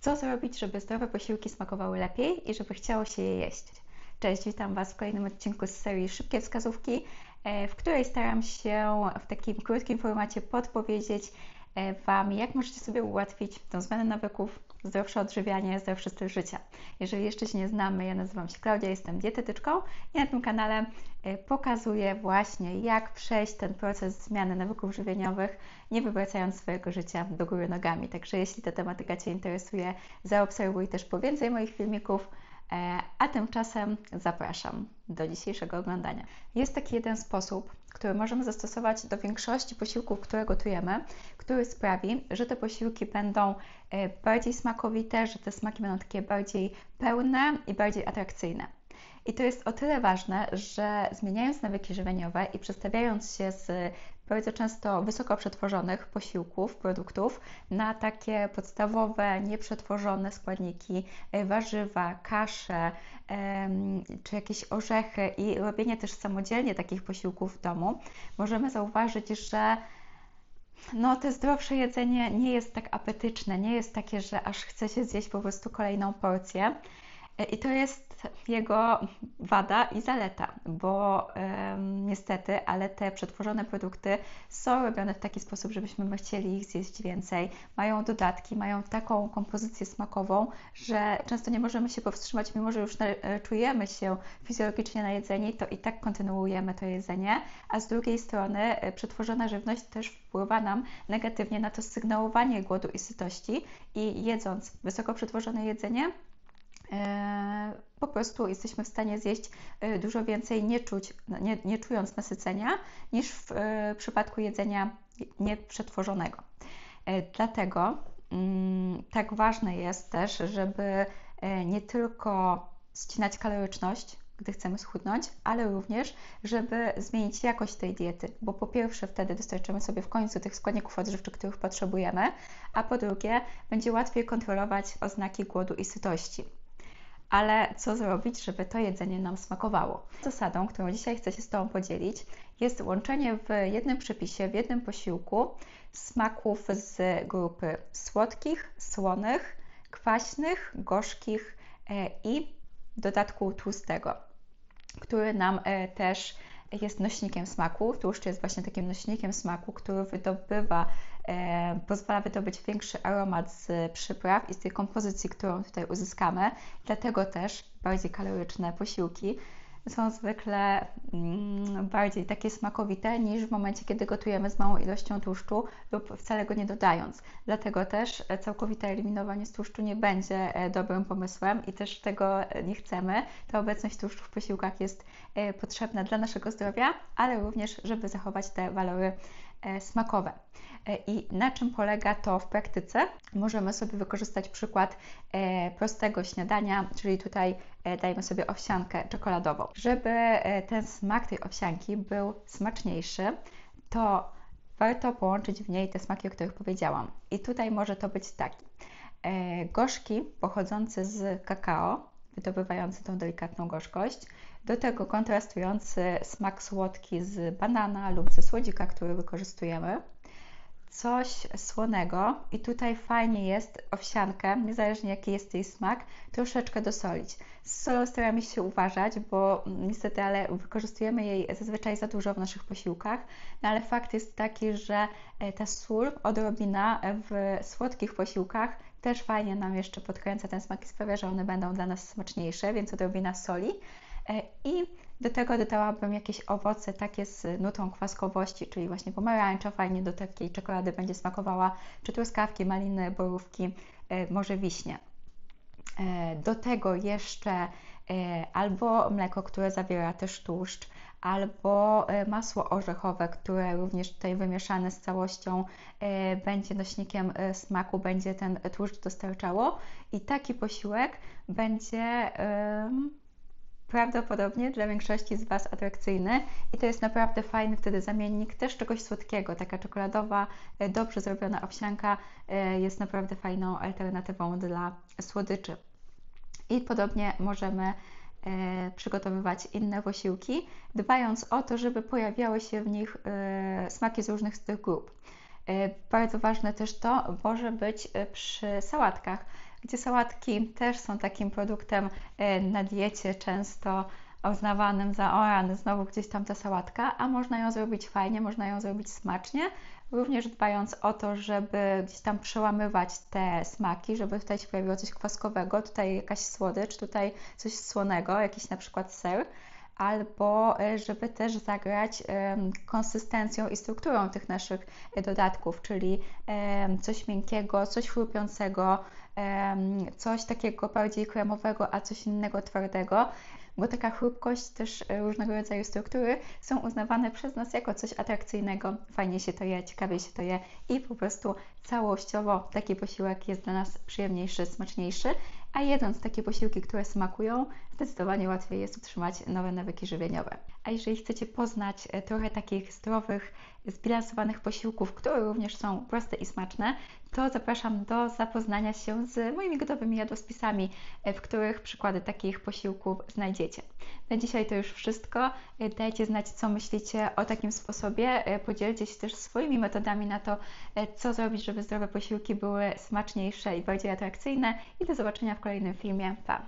Co zrobić, żeby zdrowe posiłki smakowały lepiej i żeby chciało się je jeść? Cześć, witam Was w kolejnym odcinku z serii Szybkie Wskazówki, w której staram się w takim krótkim formacie podpowiedzieć Wam, jak możecie sobie ułatwić tą zmianę nawyków, zdrowsze odżywianie, zdrowszy styl życia. Jeżeli jeszcze się nie znamy, ja nazywam się Klaudia, jestem dietetyczką i na tym kanale pokazuję właśnie, jak przejść ten proces zmiany nawyków żywieniowych, nie wywracając swojego życia do góry nogami. Także jeśli ta tematyka Cię interesuje, zaobserwuj też po więcej moich filmików, a tymczasem zapraszam do dzisiejszego oglądania. Jest taki jeden sposób, który możemy zastosować do większości posiłków, które gotujemy, który sprawi, że te posiłki będą bardziej smakowite, że te smaki będą takie bardziej pełne i bardziej atrakcyjne. I to jest o tyle ważne, że zmieniając nawyki żywieniowe i przestawiając się z bardzo często wysoko przetworzonych posiłków, produktów na takie podstawowe, nieprzetworzone składniki, warzywa, kasze czy jakieś orzechy i robienie też samodzielnie takich posiłków w domu, możemy zauważyć, że te zdrowsze jedzenie nie jest tak apetyczne, nie jest takie, że aż chce się zjeść po prostu kolejną porcję. I to jest jego wada i zaleta, bo niestety, ale te przetworzone produkty są robione w taki sposób, żebyśmy chcieli ich zjeść więcej. Mają dodatki, mają taką kompozycję smakową, że często nie możemy się powstrzymać, mimo że już czujemy się fizjologicznie najedzeni, to i tak kontynuujemy to jedzenie, a z drugiej strony przetworzona żywność też wpływa nam negatywnie na to sygnałowanie głodu i sytości i jedząc wysoko przetworzone jedzenie, po prostu jesteśmy w stanie zjeść dużo więcej, nie czując nasycenia, niż w przypadku jedzenia nieprzetworzonego. Dlatego tak ważne jest też, żeby nie tylko ścinać kaloryczność, gdy chcemy schudnąć, ale również, żeby zmienić jakość tej diety, bo po pierwsze wtedy dostarczymy sobie w końcu tych składników odżywczych, których potrzebujemy, a po drugie będzie łatwiej kontrolować oznaki głodu i sytości. Ale co zrobić, żeby to jedzenie nam smakowało? Zasadą, którą dzisiaj chcę się z Tobą podzielić, jest łączenie w jednym przepisie, w jednym posiłku smaków z grupy słodkich, słonych, kwaśnych, gorzkich i w dodatku tłustego, który nam też jest nośnikiem smaku. Tłuszcz jest właśnie takim nośnikiem smaku, który pozwala wydobyć większy aromat z przypraw i z tej kompozycji, którą tutaj uzyskamy. Dlatego też bardziej kaloryczne posiłki są zwykle bardziej takie smakowite niż w momencie, kiedy gotujemy z małą ilością tłuszczu lub wcale go nie dodając. Dlatego też całkowite eliminowanie z tłuszczu nie będzie dobrym pomysłem i też tego nie chcemy. Ta obecność tłuszczu w posiłkach jest potrzebna dla naszego zdrowia, ale również, żeby zachować te walory smakowe. I na czym polega to w praktyce? Możemy sobie wykorzystać przykład prostego śniadania, czyli tutaj dajmy sobie owsiankę czekoladową. Żeby ten smak tej owsianki był smaczniejszy, to warto połączyć w niej te smaki, o których powiedziałam. I tutaj może to być taki gorzki pochodzący z kakao, wydobywający tą delikatną gorzkość, do tego kontrastujący smak słodki z banana lub ze słodzika, który wykorzystujemy, coś słonego i tutaj fajnie jest owsiankę, niezależnie jaki jest jej smak, troszeczkę dosolić. Z solą staramy się uważać, bo niestety, ale wykorzystujemy jej zazwyczaj za dużo w naszych posiłkach, ale fakt jest taki, że ta sól, odrobina w słodkich posiłkach też fajnie nam jeszcze podkręca ten smak i sprawia, że one będą dla nas smaczniejsze, więc odrobina soli. I do tego dodałabym jakieś owoce takie z nutą kwaskowości, czyli właśnie pomarańcza fajnie do takiej czekolady będzie smakowała, czy truskawki, maliny, borówki, może wiśnie. Do tego jeszcze albo mleko, które zawiera też tłuszcz, albo masło orzechowe, które również tutaj wymieszane z całością będzie nośnikiem smaku, będzie ten tłuszcz dostarczało i taki posiłek będzie prawdopodobnie dla większości z Was atrakcyjny i to jest naprawdę fajny wtedy zamiennik też czegoś słodkiego. Taka czekoladowa, dobrze zrobiona owsianka jest naprawdę fajną alternatywą dla słodyczy. I podobnie możemy przygotowywać inne posiłki, dbając o to, żeby pojawiały się w nich smaki z różnych z tych grup. Bardzo ważne też to może być przy sałatkach, gdzie sałatki też są takim produktem na diecie często uznawanym za o rany, znowu gdzieś tam ta sałatka, a można ją zrobić fajnie, można ją zrobić smacznie, również dbając o to, żeby gdzieś tam przełamywać te smaki, żeby tutaj się pojawiło coś kwaskowego, tutaj jakaś słodycz, tutaj coś słonego, jakiś na przykład ser, albo żeby też zagrać konsystencją i strukturą tych naszych dodatków, czyli coś miękkiego, coś chrupiącego, coś takiego bardziej kremowego, a coś innego twardego, bo taka chrupkość, też różnego rodzaju struktury są uznawane przez nas jako coś atrakcyjnego, fajnie się to je, ciekawie się to je i po prostu całościowo taki posiłek jest dla nas przyjemniejszy, smaczniejszy, a jedząc takie posiłki, które smakują, zdecydowanie łatwiej jest utrzymać nowe nawyki żywieniowe. A jeżeli chcecie poznać trochę takich zdrowych, zbilansowanych posiłków, które również są proste i smaczne, to zapraszam do zapoznania się z moimi gotowymi jadłospisami, w których przykłady takich posiłków znajdziecie. Na dzisiaj to już wszystko. Dajcie znać, co myślicie o takim sposobie. Podzielcie się też swoimi metodami na to, co zrobić, żeby zdrowe posiłki były smaczniejsze i bardziej atrakcyjne. I do zobaczenia w kolejnym filmie. Pa!